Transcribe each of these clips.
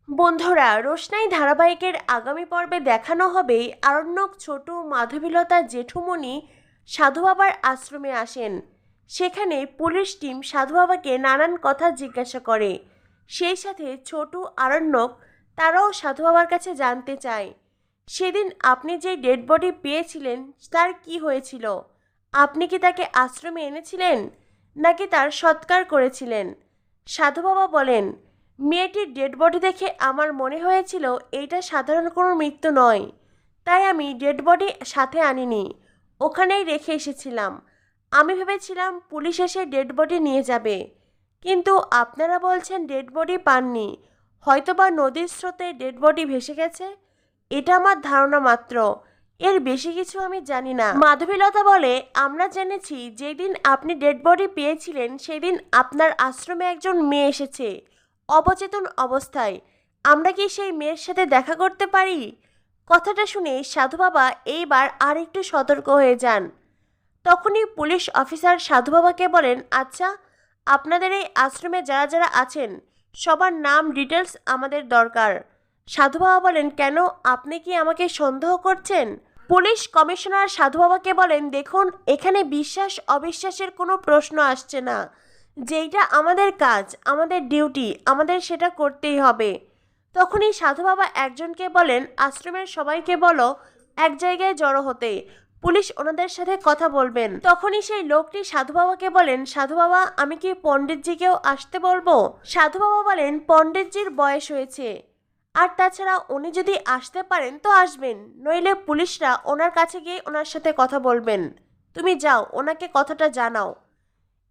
বন্ধুরা, রোশনাই ধারাবাহিকের আগামী পর্বে দেখানো হবে আরণ্যক, ছোটু, মাধবীলতা, জেঠুমনি সাধু বাবার আশ্রমে আসেন। সেখানে পুলিশ টিম সাধু বাবাকে নানান কথা জিজ্ঞাসা করে। সেই সাথে ছোটু, আরণ্যক তারাও সাধু বাবার কাছে জানতে চায়, সেদিন আপনি যে ডেড বডি পেয়েছিলেন তার কি হয়েছিল? আপনি কি তাকে আশ্রমে এনেছিলেন নাকি তার সৎকার করেছিলেন? সাধু বাবা বলেন, মেয়েটির ডেড বডি দেখে আমার মনে হয়েছিল এইটা সাধারণ কোনো মৃত্যু নয়, তাই আমি ডেড বডি সাথে আনিনি, ওখানেই রেখে এসেছিলাম। আমি ভেবেছিলাম পুলিশ এসে ডেড বডি নিয়ে যাবে, কিন্তু আপনারা বলছেন ডেড বডি পাননি, হয়তোবা নদীর স্রোতে ডেড বডি ভেসে গেছে। এটা আমার ধারণা মাত্র, এর বেশি কিছু আমি জানি না। মাধবীলতা বলে, আমরা জেনেছি যেদিন আপনি ডেড বডি পেয়েছিলেন সেদিন আপনার আশ্রমে একজন মেয়ে এসেছে অবচেতন অবস্থায়। আমরা কি সেই মেয়ের সাথে দেখা করতে পারি? কথাটা শুনে সাধু বাবা এইবার আর একটু সতর্ক হয়ে যান। তখনই পুলিশ অফিসার সাধু বাবাকে বলেন, আচ্ছা, আপনাদের এই আশ্রমে যারা যারা আছেন সবার নাম ডিটেলস আমাদের দরকার। সাধু বাবা বলেন, কেন, আপনি কি আমাকে সন্দেহ করছেন? পুলিশ কমিশনার সাধু বাবাকে বলেন, দেখুন, এখানে বিশ্বাস অবিশ্বাসের কোনো প্রশ্ন আসছে না। যেইটা আমাদের কাজ, আমাদের ডিউটি, আমাদের সেটা করতেই হবে। তখনই সাধু বাবা একজনকে বলেন, আশ্রমের সবাইকে বলো এক জায়গায় জড়ো হতে, পুলিশ ওনাদের সাথে কথা বলবেন। তখনই সেই লোকটি সাধু বাবাকে বলেন, সাধু বাবা, আমি কি পণ্ডিতজিকেও আসতে বলবো? সাধু বাবা বলেন, পণ্ডিতজির বয়স হয়েছে, আর তাছাড়া উনি যদি আসতে পারেন তো আসবেন, নইলে পুলিশরা ওনার কাছে গিয়ে ওনার সাথে কথা বলবেন। তুমি যাও, ওনাকে কথাটা জানাও।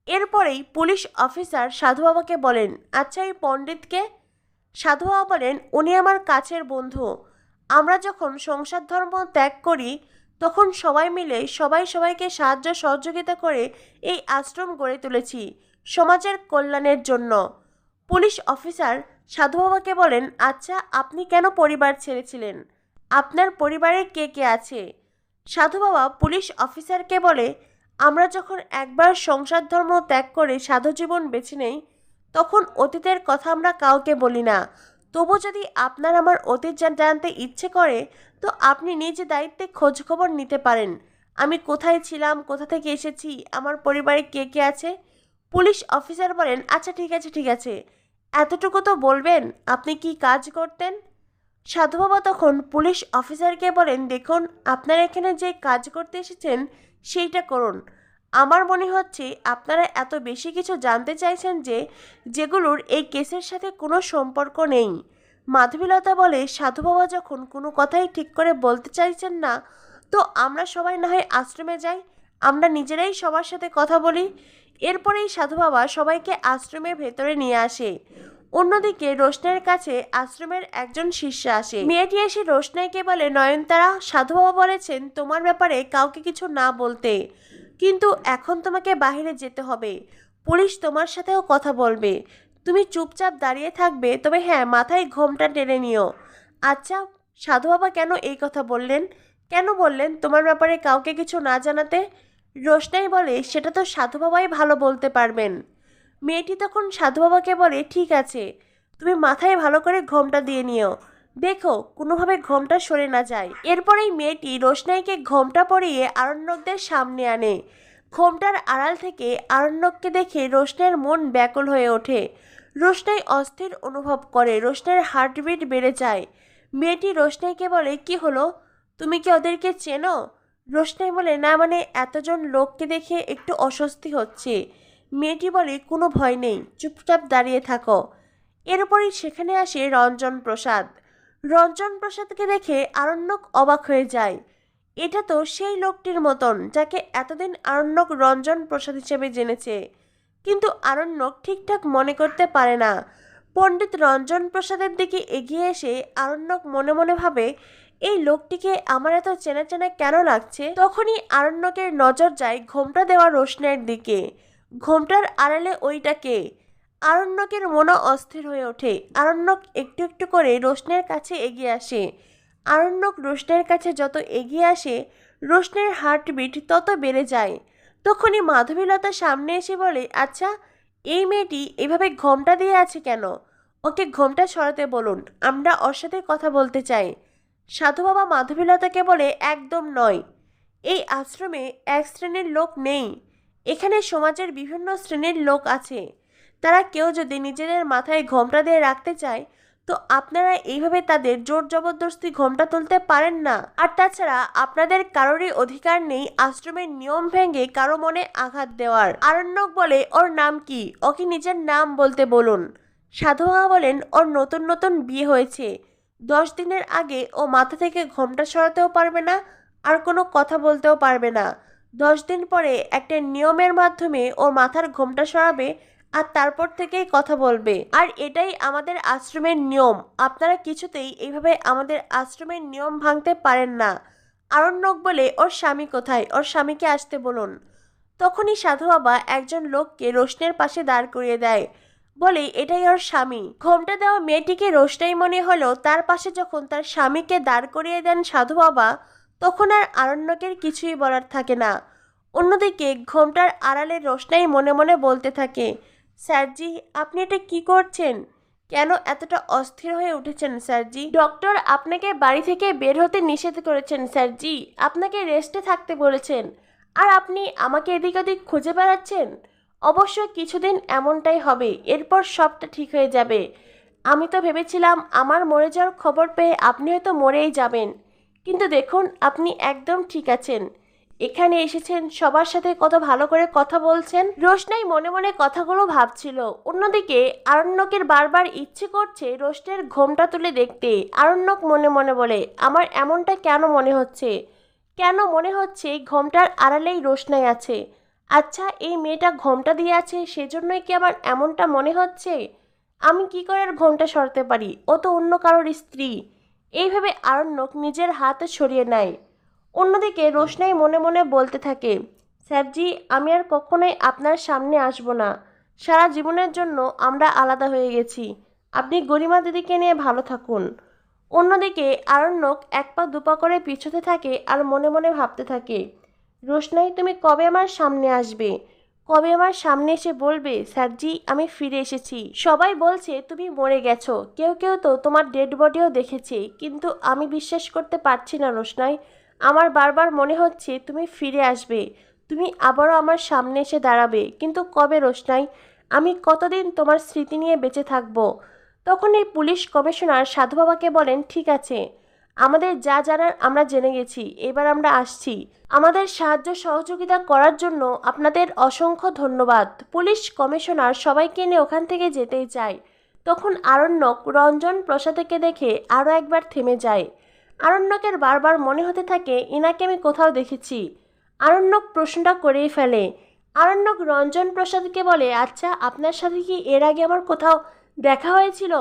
এরপরেই পুলিশ অফিসার সাধু বাবাকে বলেন, আচ্ছা, এই পণ্ডিতকে? সাধু বাবা বলেন, উনি আমার কাছের বন্ধু। আমরা যখন সংসার ধর্ম ত্যাগ করি তখন সবাই মিলে সবাই সবাইকে সাহায্য সহযোগিতা করে এই আশ্রম গড়ে তুলেছি সমাজের কল্যাণের জন্য। পুলিশ অফিসার সাধু বাবাকে বলেন, আচ্ছা, আপনি কেন পরিবার ছেড়েছিলেন? আপনার পরিবারে কে কে আছে? সাধু বাবা পুলিশ অফিসারকে বলে, আমরা যখন একবার সংসার ধর্ম ত্যাগ করে সাধু জীবন বেছে নেই তখন অতীতের কথা আমরা কাউকে বলি না। তবু যদি আপনার আমার অতীত জানতে ইচ্ছে করে তো আপনি নিজ দায়িত্বে খোঁজখবর নিতে পারেন। আমি কোথায় ছিলাম, কোথা থেকে এসেছি, আমার পরিবারে কে কে আছে। পুলিশ অফিসার বলেন, আচ্ছা, ঠিক আছে ঠিক আছে, এতটুকু তো বলবেন আপনি কি কাজ করতেন? সাধু বাবা তখন পুলিশ অফিসারকে বলেন, দেখুন, আপনারা এখানে যে কাজ করতে এসেছেন সেইটা করুন। আমার মনে হচ্ছে আপনারা এত বেশি কিছু জানতে চাইছেন যেগুলোর এই কেসের সাথে কোনো সম্পর্ক নেই। মাধবীলতা বলে, সাধু বাবা যখন কোনো কথাই ঠিক করে বলতে চাইছেন না তো আমরা সবাই না হয় আশ্রমে যাই, আমরা নিজেরাই সবার সাথে কথা বলি। এরপরেই সাধু বাবা সবাইকে আশ্রমের ভেতরে নিয়ে আসে। অন্যদিকে রোশনাইয়ের কাছে আশ্রমের একজন শিষ্য আসে। মেয়েটি এসে রোশনাইকে বলে, নয়নতারা, সাধু বাবা বলেছেন তোমার ব্যাপারে কাউকে কিছু না বলতে, কিন্তু এখন তোমাকে বাইরে যেতে হবে, পুলিশ তোমার সাথেও কথা বলবে, তুমি চুপচাপ দাঁড়িয়ে থাকবে, তবে হ্যাঁ, মাথায় ঘোমটা টেনে নিও। আচ্ছা, সাধু বাবা কেন এই কথা বললেন? কেন বললেন তোমার ব্যাপারে কাউকে কিছু না জানাতে? রোশনাই বলে, সেটা তো সাধু বাবাই ভালো বলতে পারবেন। মেয়েটি তখন সাধু বাবাকে বলে, ঠিক আছে, তুমি মাথায় ভালো করে ঘোমটা দিয়ে নিও, দেখো কোনোভাবে ঘোমটা সরে না যায়। এরপরেই মেয়েটি রোশনাইকে ঘোমটা পরিয়ে আরণ্যকদের সামনে আনে। ঘোমটার আড়াল থেকে আরণ্যককে দেখে রোশনাইয়ের মন ব্যাকুল হয়ে ওঠে। রোশনাই অস্থির অনুভব করে, রোশনাইয়ের হার্টবিট বেড়ে যায়। মেয়েটি রোশনাইকে বলে, কি হলো, তুমি কি ওদেরকে চেনো? রোশনাই বলে, না, মানে এতজন লোককে দেখে একটু অস্বস্তি হচ্ছে। মেয়েটি বলে, কোনো ভয় নেই, চুপচাপ দাঁড়িয়ে থাকো। এরপরই সেখানে আসে রঞ্জন প্রসাদ। রঞ্জন প্রসাদকে দেখে আরণ্যক অবাক হয়ে যায়। এটা তো সেই লোকটির মতন যাকে এতদিন আরণ্যক রঞ্জন প্রসাদ হিসেবে জেনেছে, কিন্তু আরণ্যক ঠিকঠাক মনে করতে পারে না। পণ্ডিত রঞ্জন প্রসাদের দিকে এগিয়ে এসে আরণ্যক মনে মনে ভাবে, এই লোকটিকে আমার এত চেনা চেনা কেন লাগছে। তখনই আরণ্যকের নজর যায় ঘোমটা দেওয়া রোশনাইয়ের দিকে। ঘোমটার আড়ালে ওইটাকে। আরণ্যকের মনও অস্থির হয়ে ওঠে। আরণ্যক একটু একটু করে রোশনাইয়ের কাছে এগিয়ে আসে। আরণ্যক রোশনাইয়ের কাছে যত এগিয়ে আসে রোশনাইয়ের হার্টবিট তত বেড়ে যায়। তখনই মাধবীলতা সামনে এসে বলে, আচ্ছা, এই মেয়েটি এভাবে ঘোমটা দিয়ে আছে কেন? ওকে ঘোমটা সরাতে বলুন, আমরা ওর সাথে কথা বলতে চাই। সাধু বাবা মাধবীলতাকে বলে, একদম নয়, এই আশ্রমে এক শ্রেণীর লোক নেই, এখানে সমাজের বিভিন্ন শ্রেণীর লোক আছে। তারা কেউ যদি নিজেদের মাথায় ঘোমটা দিয়ে রাখতে চায় তো আপনারা এইভাবে তাদের জোর জবরদস্তি ঘোমটা তুলতে পারেন না। আর তাছাড়া আপনাদের কারোরই অধিকার নেই আশ্রমের নিয়ম ভেঙে কারো মনে আঘাত দেওয়ার। আরণ্যক বলে, ওর নাম কি, ওকে নিজের নাম বলতে বলুন। সাধু বাবা বলেন, ওর নতুন নতুন বিয়ে হয়েছে, 10 দিনের আগে ও মাথা থেকে ঘোমটা সরাতেও পারবে না, আর কোনো কথা বলতেও পারবে না। 10 দিন পরে একটা নিয়মের মাধ্যমে ওর মাথার ঘোমটা সরাবে, আর তারপর থেকেই কথা বলবে। আর এটাই আমাদের আশ্রমের নিয়ম, আপনারা কিছুতেই এইভাবে আমাদের আশ্রমের নিয়ম ভাঙতে পারেন না। আরণ্যক বলে, ওর স্বামী কোথায়, ওর স্বামীকে আসতে বলুন। তখনই সাধু বাবা একজন লোককে রোশনের পাশে দাঁড় করিয়ে দেয়, বলে এটাই ওর স্বামী। ঘোমটা দেওয়া মেয়েটিকে রোশনাই মনে হলো। তার পাশে যখন তার স্বামীকে দাঁড় করিয়ে দেন সাধু বাবা, তখন আর আরণ্যকের কিছুই বলার থাকে না। অন্যদিকে ঘোমটার আড়ালে রোশনাই মনে মনে বলতে থাকে, স্যারজি, আপনি এটা কি করছেন? কেন এতটা অস্থির হয়ে উঠেছেন স্যারজি? ডক্টর আপনাকে বাড়ি থেকে বের হতে নিষেধ করেছেন স্যারজি, আপনাকে রেস্টে থাকতে বলেছেন, আর আপনি আমাকে এদিক ওদিক খুঁজে বেড়াচ্ছেন। অবশ্য কিছুদিন এমনটাই হবে, এরপর সবটা ঠিক হয়ে যাবে। আমি তো ভেবেছিলাম আমার মরে যাওয়ার খবর পেয়ে আপনি হয়তো মরেই যাবেন, কিন্তু দেখুন আপনি একদম ঠিক আছেন। এখানে এসেছেন, সবার সাথে কত ভালো করে কথা বলছেন। রোশনাই মনে মনে কথাগুলো ভাবছিল। অন্যদিকে আরণ্যকের বারবার ইচ্ছে করছে রোশনের ঘোমটা তুলে দেখতে। আরণ্যক মনে মনে বলে, আমার এমনটা কেন মনে হচ্ছে, কেন মনে হচ্ছে ঘোমটার আড়ালেই রোশনাই আছে? আচ্ছা, এই মেয়েটা ঘোমটা দিয়ে আছে সেজন্যই কি আমার এমনটা মনে হচ্ছে? আমি কি করে আর ঘোমটা সরাতে পারি, ও তো অন্য কারোর স্ত্রী। এইভাবে আরণ্যক নিজের হাতে সরিয়ে নেয়। অন্যদিকে রোশনাই মনে মনে বলতে থাকে, স্যারজি, আমি আর কখনোই আপনার সামনে আসব না। সারা জীবনের জন্য আমরা আলাদা হয়ে গেছি। আপনি গরিমা দিদিকে নিয়ে ভালো থাকুন। অন্যদিকে আরণ্যক এক পা দুপা করে পিছোতে থাকে আর মনে মনে ভাবতে থাকে, রোশনাই, তুমি কবে আমার সামনে আসবে? কবে আমার সামনে এসে বলবে, স্যারজি, আমি ফিরে এসেছি। সবাই বলছে তুমি মরে গেছো, কেউ কেউ তো তোমার ডেড বডিও দেখেছে, কিন্তু আমি বিশ্বাস করতে পারছি না রোশনাই। আমার বারবার মনে হচ্ছে তুমি ফিরে আসবে, তুমি আবারও আমার সামনে এসে দাঁড়াবে, কিন্তু কবে রোশনাই? আমি কতদিন তোমার স্মৃতি নিয়ে বেঁচে থাকবো? তখন এই পুলিশ কমিশনার সাধু বাবাকে বলেন, ঠিক আছে, আমাদের যা জানার আমরা জেনে গেছি, এবার আমরা আসছি। আমাদের সাহায্য সহযোগিতা করার জন্য আপনাদের অসংখ্য ধন্যবাদ। পুলিশ কমিশনার সবাইকে নিয়ে ওখান থেকে যেতেই চায়। তখন আরণ্যক রঞ্জন প্রসাদকে দেখে আরও একবার থেমে যায়। আরণ্যকের বারবার মনে হতে থাকে, ইনাকে আমি কোথাও দেখেছি। আরণ্যক প্রশ্নটা করেই ফেলে। আরণ্যক রঞ্জন প্রসাদকে বলে, আচ্ছা, আপনার সাথে কি এর আগে আমার কোথাও দেখা হয়েছিল?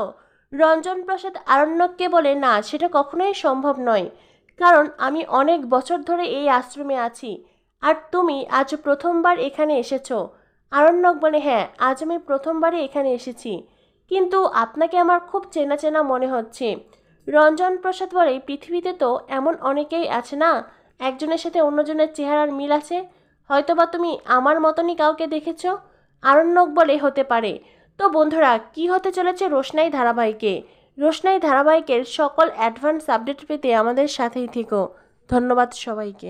রঞ্জন প্রসাদ আরণ্যককে বলে, না, সেটা কখনোই সম্ভব নয়, কারণ আমি অনেক বছর ধরে এই আশ্রমে আছি, আর তুমি আজ প্রথমবার এখানে এসেছো। আরণ্যক বলে, হ্যাঁ, আজ আমি প্রথমবারই এখানে এসেছি, কিন্তু আপনাকে আমার খুব চেনা চেনা মনে হচ্ছে। রঞ্জন প্রসাদ বলে, পৃথিবীতে তো এমন অনেকেই আছে না, একজনের সাথে অন্যজনের চেহারার মিল আছে, হয়তোবা তুমি আমার মতনই কাউকে দেখেছো। আরণ্যক বলে, হতে পারে। তো বন্ধুরা, কি হতে চলেছে রোশনাই ধারাবাহিকে? রোশনাই ধারাবাহিকের সকল অ্যাডভান্স আপডেট পেতে আমাদের সাথেই থেকো। ধন্যবাদ সবাইকে।